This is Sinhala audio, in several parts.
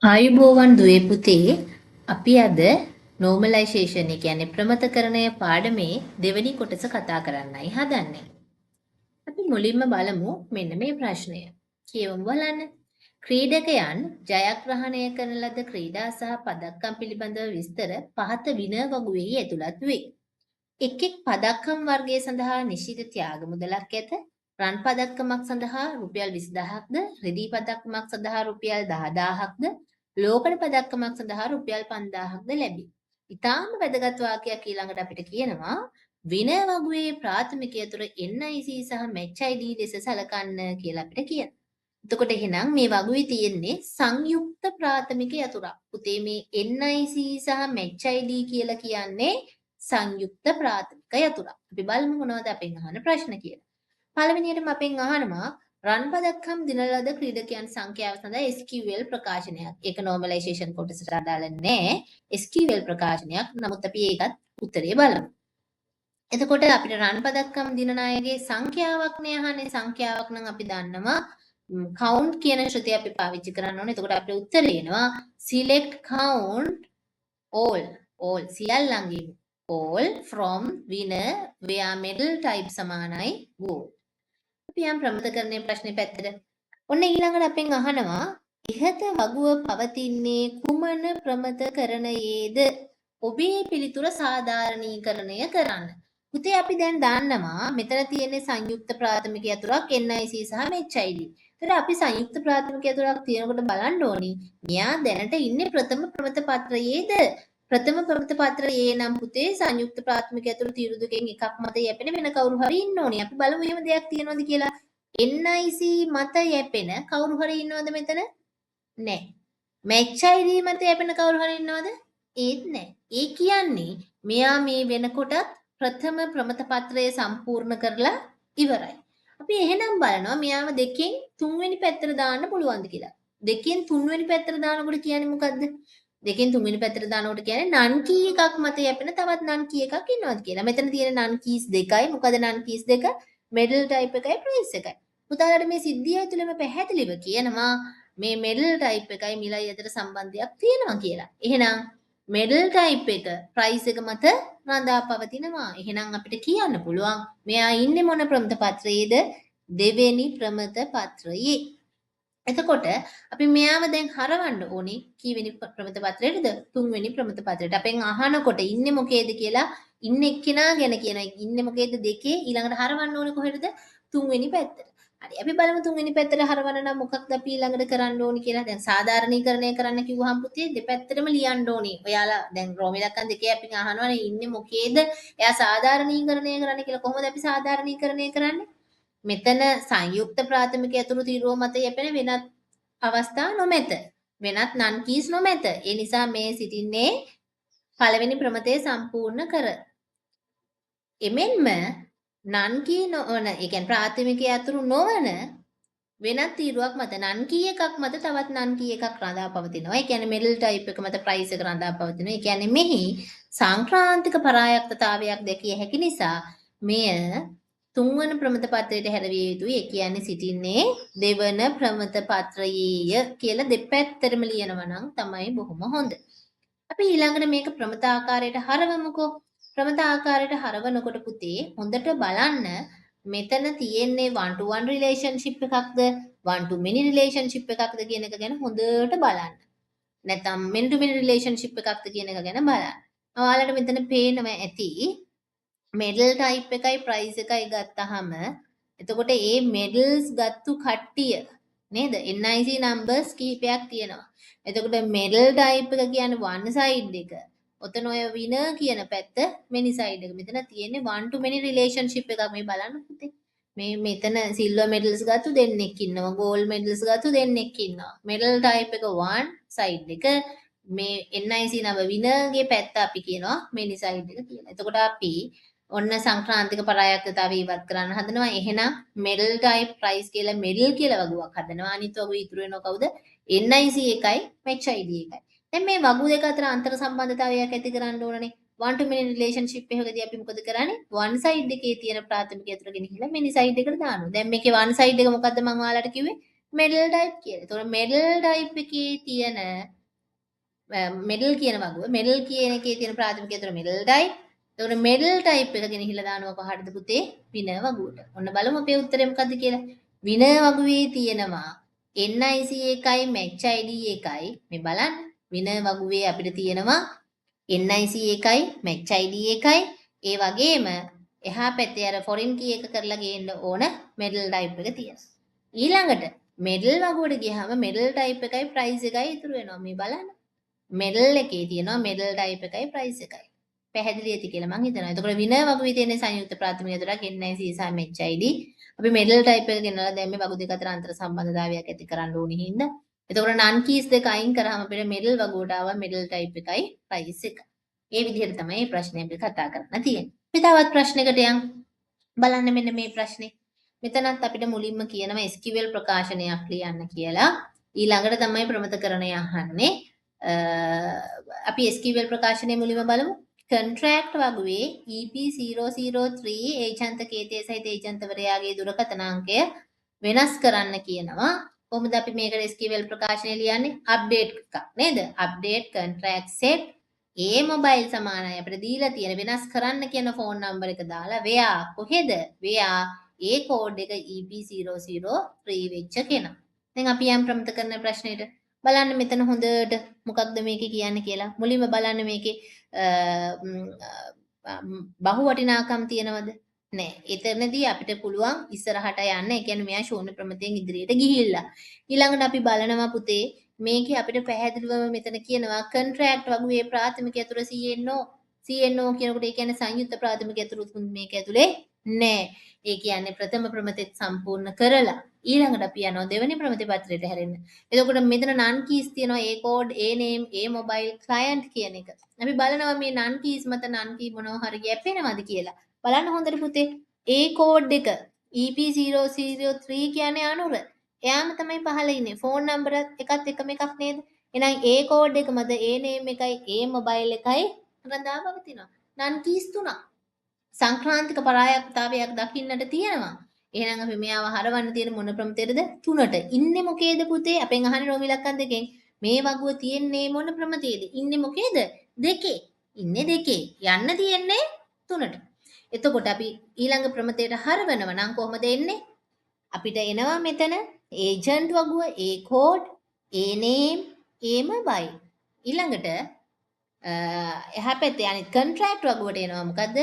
ආයුබෝවන් දුවේ පුතේ අපි අද normalization කියන්නේ ප්‍රමතකරණය පාඩමේ දෙවෙනි කොටස කතා කරන්නයි හදන්නේ. අපි මුලින්ම බලමු මෙන්න මේ ප්‍රශ්නය. කියවමු බලන්න. ක්‍රීඩකයන් ජයග්‍රහණය කරන ලද ක්‍රීඩා සහ පදක්කම් පිළිබඳව විස්තර පහත විනය වගුවෙහි ඇතුළත් වේ. එක් එක් පදක්කම් වර්ගය සඳහා නිශ්චිත ත්‍යාග මුදලක් ඇත. රන් පදක්කමක් සඳහා රුපියල් 20000ක්ද, රිදී පදක්කමක් සඳහා රුපියල් 10000ක්ද, ලෝකඩ පදක්කමක් සඳහා රුපියල් 5000ක්ද ලැබේ. ඊටාම වැදගත් වාක්‍යයක් ඊළඟට අපිට කියනවා විනය වගුවේ ප්‍රාථමිකය තුර NIC සහ match ID ලෙස සලකන්න කියලා අපිට කියනවා. එතකොට එහෙනම් මේ වගුවේ තියෙන්නේ සංයුක්ත ප්‍රාථමික යතුරක්. පුතේ මේ NIC සහ match ID කියලා කියන්නේ සංයුක්ත ප්‍රාථමික යතුරක්. අපි බලමු මොනවද අපෙන් අහන ප්‍රශ්න කියලා. පළවෙනියටම අපෙන් අහනවා රන් පදක්කම් දින ලද ක්‍රීඩකයන් සංඛ්‍යාව සඳහා SQL ප්‍රකාශනයක්. ඒක normalization කොටසට අදාළ නැහැ. SQL ප්‍රකාශනයක්. නමුත් අපි ඒකත් උත්තරේ බලමු. එතකොට අපිට රන් පදක්කම් දිනන අයගේ සංඛ්‍යාවක් නේ අහන්නේ. සංඛ්‍යාවක් නම් අපි දන්නවා count කියන ශ්‍රුතිය අපි පාවිච්චි කරන්න ඕනේ. එතකොට අපිට උත්තරේ එනවා select count all සියල්ලන්ගේ all from winner where medal type සමානයි gold. අපි යම් ප්‍රමතකරණයේ ප්‍රශ්නේ පැත්තට. ඔන්න ඊළඟට අපෙන් අහනවා ඉහත වගුව පවතින්නේ කුමන ප්‍රමතකරණයේද? ඔබේ පිළිතුර සාධාරණීකරණය කරන්න. පුතේ අපි දැන් දන්නවා මෙතන තියෙන්නේ සංයුක්ත ප්‍රාථමික යතුරක් NIC සහ match ID. ඒතර අපි සංයුක්ත ප්‍රාථමික යතුරක් තියෙනකොට බලන්න ඕනි මෙයා දැනට ඉන්නේ ප්‍රථම ප්‍රමත පත්‍රයේද? ප්‍රථම ප්‍රමත පත්‍රයේ නම් පුතේ සංයුක්ත ප්‍රාථමික යතුරු තීරු දෙකෙන් එකක් මත යැපෙන වෙන කවුරු හරි ඉන්න ඕනේ. අපි බලමු එහෙම දෙයක් තියෙනවද කියලා. NIC මත යැපෙන කවුරු හරි ඉන්නවද මෙතන? නැහැ. match ID මත යැපෙන කවුරු හරි ඉන්නවද? ඒත් නැහැ. ඒ කියන්නේ මෙයා මේ වෙනකොටත් ප්‍රථම ප්‍රමත පත්‍රය සම්පූර්ණ කරලා ඉවරයි. අපි එහෙනම් බලනවා මෙයාව දෙකෙන් තුන්වෙනි පැත්තට දාන්න පුළුවන්ද කියලා. දෙකෙන් තුන්වෙනි පැත්තට දානකොට කියන්නේ මොකද්ද? දෙකෙන් තුන්වෙනි පැත්තට දානකොට කියන්නේ නන් කී එකක් මත යැපෙන තවත් නන් කී එකක් ඉන්නවද කියලා. මෙතන තියෙන නන් කීස් දෙකයි. මොකද නන් කීස් දෙක? මෙඩල් ටයිප් එකයි ප්‍රයිස් එකයි. පුතාලට මේ සිද්ධිය ඇතුළේම පැහැදිලිව කියනවා මේ මෙඩල් ටයිප් එකයි මිලයි අතර සම්බන්ධයක් තියෙනවා කියලා. එහෙනම් මෙඩල් ටයිප් එක ප්‍රයිස් එක මත රඳා පවතිනවා. එහෙනම් අපිට කියන්න පුළුවන් මෙයා ඉන්නේ මොන ප්‍රමත පත්‍රයේද? දෙවෙනි ප්‍රමත පත්‍රයේ. එතකොට අපි මෙයාව දැන් හරවන්න ඕනේ කීවෙනි ප්‍රමත පත්‍රයේද? තුන්වෙනි ප්‍රමත පත්‍රයට. අපෙන් අහනකොට ඉන්නේ මොකේද කියලා ඉන්නේ එක්කෙනා ගැන කියනවා. ඉන්නේ මොකේද දෙකේ ඊළඟට හරවන්න ඕනේ කොහෙටද? තුන්වෙනි පැත්තට. හරි අපි බලමු තුන්වෙනි පැත්තට හරවන්න නම් මොකක්ද අපි ඊළඟට කරන්න ඕනේ කියලා. දැන් සාධාරණීකරණය කරන්න කිව්වහම පුතේ දෙපැත්තටම ලියන්න ඕනේ. ඔයාලා දැන් රෝමි ලක්කන් දෙකේ අපි අහනවානේ ඉන්නේ මොකේද? එයා සාධාරණීකරණය කරන්න කියලා. කොහොමද අපි සාධාරණීකරණය කරන්නේ? මෙතන සංයුක්ත ප්‍රාථමික යතුරු තීරුව මත යැපෙන වෙනත් අවස්ථා නොමැත. වෙනත් නන් කීස් නොමැත. ඒ නිසා මේ සිටින්නේ පළවෙනි ප්‍රමතය සම්පූර්ණ කර. එමෙන්ම නන් කී නොවන, ඒ කියන්නේ ප්‍රාථමික යතුරු නොවන වෙනත් තීරුවක් මත නන් කී එකක් මත තවත් නන් කී එකක් රඳා පවතිනවා. ඒ කියන්නේ මෙඩල් ටයිප් එක මත ප්‍රයිස් එක රඳා පවතිනවා. ඒ කියන්නේ මෙහි සංක්‍රාන්තික පරායක්තතාවයක් දැකිය හැකි නිසා මෙය තුන්වන ප්‍රමත පත්‍රයට හැරවිය යුතුයි. ඒ කියන්නේ සිටින්නේ දෙවන ප්‍රමත පත්‍රයේය කියලා දෙපැත්තටම ලියනවා නම් තමයි බොහොම හොඳ. අපි ඊළඟට මේක ප්‍රමත ආකාරයට හරවමුකෝ. ප්‍රමත ආකාරයට හරවනකොට පුතේ හොඳට බලන්න මෙතන තියෙන්නේ one to one relationship එකක්ද one to many relationship එකක්ද කියන එක ගැන හොඳට බලන්න. නැත්නම් many to many relationship එකක්ද කියන එක ගැන බලන්න. ඔයාලට මෙතන පේනවා ඇති මෙඩල් ටයිප් එකයි ප්‍රයිස් එකයි ගත්තාම එතකොට ඒ මෙඩල්ස් ගත්තු කට්ටිය නේද NIC numbers කීපයක් තියෙනවා. එතකොට මෙඩල් ටයිප් එක කියන්නේ one side එක. ඔතන ඔය winner කියන පැත්ත many side එක. මෙතන තියෙන්නේ one to many relationship එකක්. මේ බලන්න පුතේ. මේ මෙතන silver medals ගත්තු දෙන්නෙක් ඉන්නවා. gold medals ගත්තු දෙන්නෙක් ඉන්නවා. medal type එක one side එක. මේ NIC නම winner ගේ පැත්ත අපි කියනවා many side එක කියලා. එතකොට අපි ඔන්න සංක්‍රාන්තික පරායක්තතාවය ඉවත් කරන්න හදනවා. එහෙනම් මෙඩල් ටයිප් ප්‍රයිස් කියලා මෙඩල් කියලා වගුවක් හදනවා. අනිත් වගුව ඉතුරු වෙනව කවුද? NIC එකයි match ID එකයි. දැන් මේ වගු දෙක අතර අන්තර් සම්බන්ධතාවයක් ඇති කරන්න ඕනනේ. one to many relationship එකකදී අපි මොකද කරන්නේ? one side එකේ තියෙන ප්‍රාථමික යතුරු ගෙනහිලා many side එකට දානවා. දැන් මේකේ one side එක මොකද්ද මම ඔයාලට කිව්වේ? මෙඩල් ටයිප් කියලා. ඒතකොට මෙඩල් ටයිප් එකේ තියෙන මෙඩල් කියන වගුව මෙඩල් කියන එකේ තියෙන ප්‍රාථමිකය තුන මෙඩල් ටයිප්. එතකොට මෙඩල් ටයිප් එක ගෙනහිලා දානවා කොහටද පුතේ? විනර් වගුවට. ඔන්න බලමු අපේ උත්තරේ මොකද්ද කියලා. විනර් වගුවේ තියෙනවා NIC එකයි match ID එකයි. මේ බලන්න. විනර් වගුවේ අපිට තියෙනවා NIC එකයි match ID එකයි. ඒ වගේම එහා පැත්තේ අර foreign key එක කරලා ගේන්න ඕන මෙඩල් ටයිප් එක තියෙනවා. ඊළඟට මෙඩල් වගුවට ගියාම මෙඩල් ටයිප් එකයි ප්‍රයිස් එකයි ඉතුරු වෙනවා. මේ බලන්න. මෙඩල් එකේ තියෙනවා මෙඩල් ටයිප් එකයි ප්‍රයිස් එකයි. පැහැදිලි ඇති කියලා මම හිතනවා. එතකොට විනර් වගුවේ තියෙන සංයුක්ත ප්‍රාථමික අතරක් NIC සහ match ID. අපි මෙඩල් ටයිප් එක ගෙනලා දැන් මේ වගු දෙක අතර අන්තර් සම්බන්ධතාවයක් ඇති කරන්න ඕනේ හින්දා. එතකොට නන් කීස් දෙක අයින් කරාම අපිට මෙඩල් වගුවට ආවා මෙඩල් ටයිප් එකයි ප්‍රයිස් එක. ඒ විදිහට තමයි මේ ප්‍රශ්නේ අපි කතා කරන්න තියෙන්නේ. අපි තවත් ප්‍රශ්නයකට යමු. බලන්න මෙන්න මේ ප්‍රශ්නේ. මෙතනත් අපිට මුලින්ම කියනවා SQL ප්‍රකාශනයක් ලියන්න කියලා. ඊළඟට තමයි ප්‍රමතකරණය අහන්නේ. අපි SQL ප්‍රකාශනය මුලින්ම බලමු. contract වගුවේ EP003 ඒජන්ත කේතය සහිත ඒජන්තවරයාගේ දුරකථන අංකය වෙනස් කරන්න කියනවා. කොහොමද අපි මේකට SQL ප්‍රකාශනය ලියන්නේ? අප්ඩේට් එකක් නේද? අප්ඩේට් contract set ඒ මොබයිල් සමානයි අපිට දීලා තියෙන වෙනස් කරන්න කියන ෆෝන් නම්බර් එක දාලා වෙයා කොහෙද? වෙයා ඒ කෝඩ් එක EP003 වෙච්ච කෙනා. දැන් අපි යම් ප්‍රමතකරණ ප්‍රශ්නෙට බලන්න මෙතන හොඳට මොකක්ද මේකේ කියන්නේ කියලා. මුලින්ම බලන්න මේකේ බහු වටිනාකම් තියෙනවද? නෑ. එතනදී අපිට පුළුවන් ඉස්සරහට යන්න. ඒ කියන්නේ මෙයා ශූන්‍ය ප්‍රමතයෙන් ඉදිරියට ගිහිල්ලා. ඊළඟට අපි බලනවා පුතේ මේකේ අපිට පැහැදිලිවම මෙතන කියනවා කොන්ට්‍රැක්ට් වගුවේ ප්‍රාථමික යතුර CNO කියනකොට ඒ කියන්නේ සංයුක්ත ප්‍රාථමික යතුරුත් මේක ඇතුලේ නෑ. ඒ කියන්නේ ප්‍රථම ප්‍රමතෙත් සම්පූර්ණ කරලා ඊළඟට අපි යනවා දෙවෙනි ප්‍රමති පත්‍රයට හැරෙන්න. එතකොට මෙතන නන් කීස් තියෙනවා ඒ කෝඩ් ඒ නේම් ඒ මොබයිල් ක්ලයන්ට් කියන එක. අපි බලනවා මේ නන් කීස් මත නන් කී මොනවා හරි ගැපෙනවද කියලා. බලන්න හොඳට පුතේ. ඒ කෝඩ් එක EP003 කියන්නේ අනුර. එයාම තමයි පහළ ඉන්නේ. ෆෝන් නම්බර එකත් එකම එකක් නේද? එහෙනම් ඒ කෝඩ් එක මත ඒ නේම් එකයි ඒ මොබයිල් එකයි රඳා පවතිනවා. නන් කීස් තුනක්. සංක්‍රාන්තික පරායක්තාවයක් දකින්නට තියෙනවා. එහෙනම් අපි මෙයාව හරවන්න තියෙන මොන ප්‍රමතයටද? 3ට. ඉන්නේ මොකේද පුතේ? අපෙන් අහන්නේ රෝම ඉලක්කම් දෙකෙන්. මේ වගුව තියෙන්නේ මොන ප්‍රමතයේද? ඉන්නේ මොකේද? දෙකේ. ඉන්නේ දෙකේ. යන්න තියෙන්නේ 3ට. එතකොට අපි ඊළඟ ප්‍රමතයට හරවනවා නම් කොහොමද එන්නේ? අපිට එනවා මෙතන ඒජන්ට් වගුව, ඒ කෝඩ්, ඒ නේම්, ඒ මොබයිල්. ඊළඟට එහා පැත්තේ අනිත් කොන්ට්‍රැක්ට් වගුවට එනවා මොකද්ද?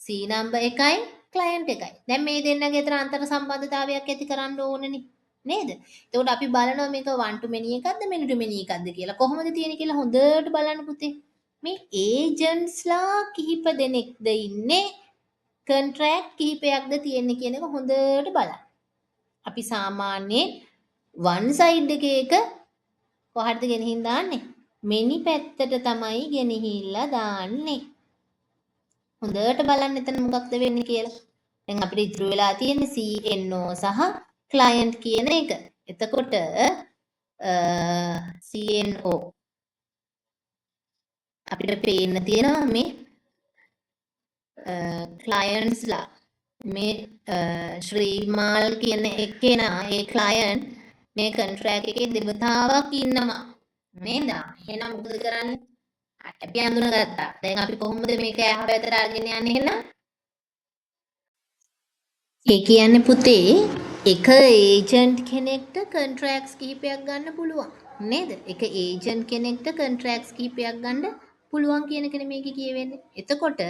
C නම්බර් එකයි ක්ලයන්ට් එකයි. දැන් මේ දෙන්නගේ අතර අන්තර් සම්බන්ධතාවයක් ඇති කරන්න ඕනනේ. නේද? එතකොට අපි බලනවා මේක one to many එකක්ද many to many එකක්ද කියලා. කොහොමද තියෙන්නේ කියලා හොඳට බලන්න පුතේ. මේ ඒජන්ට්ස්ලා කිහිප දෙනෙක්ද ඉන්නේ කොන්ට්‍රැක්ට් කිහිපයක්ද තියෙන්නේ කියන එක හොඳට බලන්න. අපි සාමාන්‍යයෙන් one side එකේක කොහටද ගෙනihin දාන්නේ? many පැත්තට තමයි ගෙනහිල්ලා දාන්නේ. හොඳට බලන්න එතන මොකක්ද වෙන්නේ කියලා. දැන් අපිට ඉතුරු වෙලා තියෙන්නේ CNO සහ client කියන එක. එතකොට CNO අපිට පේන්න තියෙනවා මේ clientsලා මේ ශ්‍රීමාල් කියන එක්කෙනා ඒ client මේ contract එකේ දෙවතාවක් ඉන්නවා නේද? එහෙනම් මොකද කරන්නේ? අපි අඳුනගත්තා. දැන් අපි කොහොමද මේක එහා පැත්තට අරගෙන යන්නේ එහෙනම්? ඒ කියන්නේ පුතේ එක ඒජන්ට් කෙනෙක්ට කොන්ට්‍රැක්ට්ස් කිහිපයක් ගන්න පුළුවන් නේද? එක ඒජන්ට් කෙනෙක්ට කොන්ට්‍රැක්ට්ස් කිහිපයක් ගන්න පුළුවන් කියන එකනේ මේකේ කියවෙන්නේ. එතකොට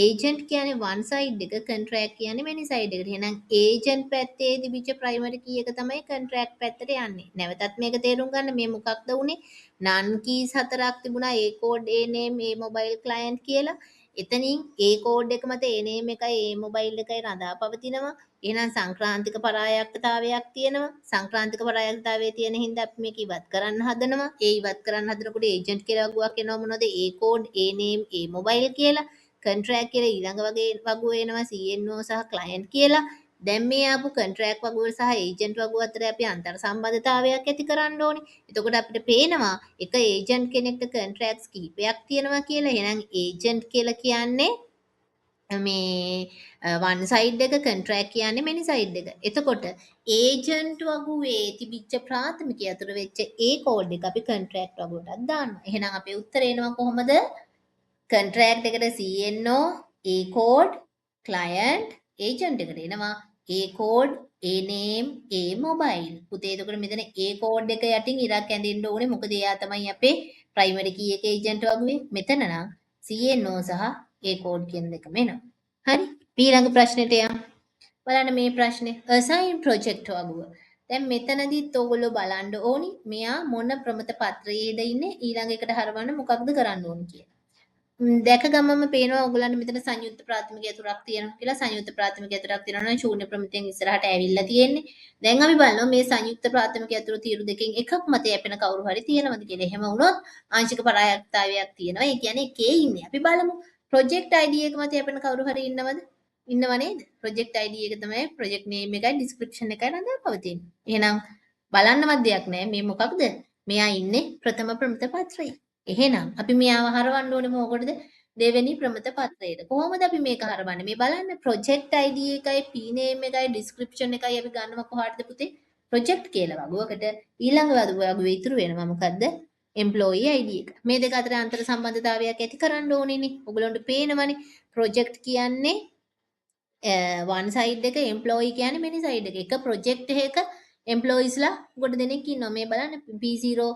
ඒජන්ට් කියන්නේ one side එක, කොන්ට්‍රැක්ට් කියන්නේ many side එකට. එහෙනම් ඒජන්ට් පැත්තේ තිබිච්ච ප්‍රයිමරි කී එක තමයි කොන්ට්‍රැක්ට් පැත්තට යන්නේ. නැවතත් මේක තේරුම් ගන්න මේ මොකක්ද උනේ? නන් කීස් 4ක් තිබුණා. ඒ කෝඩ්, ඒ නේම්, ඒ මොබයිල් ක්ලයන්ට් කියලා. එතනින් ඒ කෝඩ් එක මත ඒ නේම් එකයි ඒ මොබයිල් එකයි රඳා පවතිනවා. එහෙනම් සංක්‍රාන්තික පරායක්තාවයක් තියෙනවා. සංක්‍රාන්තික පරායක්තාවයේ තියෙන හින්දා අපි මේක ඉවත් කරන්න හදනවා. ඒ ඉවත් කරන්න හදනකොට ඒජන්ට් කියලා වගුවක් එනවා මොනවද? ඒ කෝඩ්, ඒ නේම්, ඒ මොබයිල් කියලා. කොන්ට්‍රැක්ට් කියලා ඊළඟ වගේ වගුව එනවා CNO සහ ක්ලයන්ට් කියලා. දැන් මේ ආපු කොන්ට්‍රැක්ට් වගුව සහ ඒජන්ට් වගුව අතර අපි අන්තර් සම්බන්ධතාවයක් ඇති කරන්න ඕනේ. එතකොට අපිට පේනවා එක ඒජන්ට් කෙනෙක්ට කොන්ට්‍රැක්ට්ස් කිහිපයක් තියෙනවා කියලා. එහෙනම් ඒජන්ට් කියලා කියන්නේ මේ වන් සයිඩ් එක කන්ට්‍රැක්ට් කියන්නේ මෙනි සයිඩ් එක. එතකොට ඒජන්ට් වගුවේ තිබිච්ච ප්‍රාථමික අතර වෙච්ච ඒ කෝඩ් එක අපි කන්ට්‍රැක්ට් වගුවටත් දානවා. එහෙනම් අපේ උත්තරේ එනවා කොහොමද? කන්ට්‍රැක්ට් එකට CNO A code client agent එකට එනවා A code A name A mobile. පුතේ එතකොට මෙතන A කෝඩ් එක යටින් ඉරක් ඇඳෙන්න ඕනේ. මොකද එයා තමයි අපේ ප්‍රයිමරි කී එක ඒජන්ට් වගුවේ. මෙතන නම් CNO සහ A කෝඩ් කියන දෙකම එනවා. හරි. ඊළඟ ප්‍රශ්නෙට යමු. බලන්න මේ ප්‍රශ්නේ assign project වගුව. දැන් මෙතනදිත් ඔයගොල්ලෝ බලන්න ඕනි මෙයා මොන ප්‍රමත පත්‍රයේද ඉන්නේ ඊළඟ එකට හරවන්න මොකක්ද කරන්න ඕනි කියලා. දැක ගමම පේනවා ඔයගලන්ට මෙතන සංයුක්ත ප්‍රාථමික අතුරක් තියෙනවා කියලා. සංයුක්ත ප්‍රාථමික අතුරක් තියෙනවා නම් ශූන්‍ය ප්‍රමිතියෙන් ඉස්සරහට ඇවිල්ලා තියෙන්නේ. දැන් අපි බලනවා මේ සංයුක්ත ප්‍රාථමික අතුරු තීරු දෙකෙන් එකක් මත යැපෙන කවුරු හරි තියෙනවද කියලා. එහෙම වුණොත් ආංශික පරායක්තාවයක් තියෙනවා. ඒ කියන්නේ එකේ ඉන්නේ. අපි බලමු project ID එක මත යැපෙන කවුරු හරි ඉන්නවද? ඉන්නව නේද? project ID එක තමයි project name එකයි description එකයි නේද පවතින්නේ. එහෙනම් බලන්නවත් දෙයක් නැහැ. මේ මොකක්ද? මෙයා ඉන්නේ ප්‍රථම ප්‍රමිත පත්‍රයේ. එහෙනම් අපි මෙයාව හරවන්න ඕනේ මොකටද? දෙවෙනි ප්‍රමිත පත්‍රයට. කොහොමද අපි මේක හරවන්නේ? මේ බලන්න project ID එකයි p name එකයි description එකයි අපි ගන්නව කොහාටද පුතේ? project කියලා වගුවකට ඊළඟ වගුවේ ඉතුරු වෙනවා මොකද්ද? employee ID එක. මේ දෙක අතර අන්තර් සම්බන්ධතාවයක් ඇති කරන්න ඕනේනේ. ඔයගලන්ට පේනවනේ project කියන්නේ one side එක employee කියන්නේ many side එක. එක project එකක employeesලා ගොඩ දෙනෙක් ඉන්නවා. මේ බලන්න P04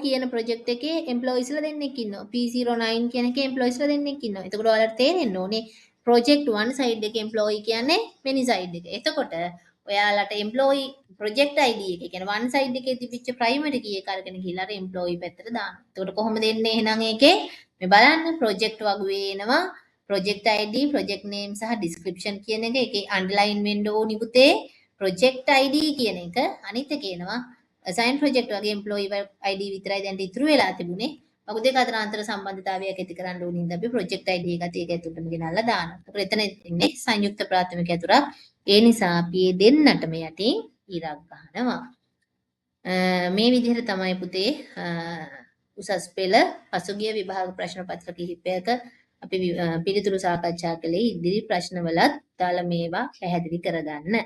කියන project එකේ employeesලා දෙන්නෙක් ඉන්නවා. P09 කියන එකේ employeesලා දෙන්නෙක් ඉන්නවා. එතකොට ඔයාලට තේරෙන්න ඕනේ project one side එකේ employee කියන්නේ many side එක. එතකොට ඔයාලට employee project ID එක කියන්නේ one side එකේ තිබිච්ච primary key එක අරගෙන ගිහලා අර employee පැත්තට දානවා. එතකොට කොහොමද එන්නේ එහෙනම් ඒකේ මේ බලන්න project වගුවේ එනවා project ID, project name සහ description කියන එක ඒකේ underline වෙන්න ඕනි පුතේ. project ID කියන එක අනිත් එක එනවා assign project වගේ employee ID විතරයි දැන් ඉතුරු වෙලා තිබුණේ. වගු දෙක අතර අන්තර් සම්බන්ධතාවයක් ඇති කරන්න ඕනින් ඉඳන් අපි project ID එකත් ඒක ඇතුළටම ගෙනල්ලා දානවා. ඒකට එතන ඉන්නේ සංයුක්ත ප්‍රාථමික අතුරක්. ඒ නිසා අපි මේ දෙන්නටම යටින් ඉරක් ගන්නවා. මේ විදිහට තමයි පුතේ උසස් පෙළ පසුගිය විභාග ප්‍රශ්න පත්‍ර කිහිපයක අපි පිළිතුරු සාකච්ඡා කළේ ඉදිරි ප්‍රශ්නවලත් දාලා මේවා පැහැදිලි කරගන්න.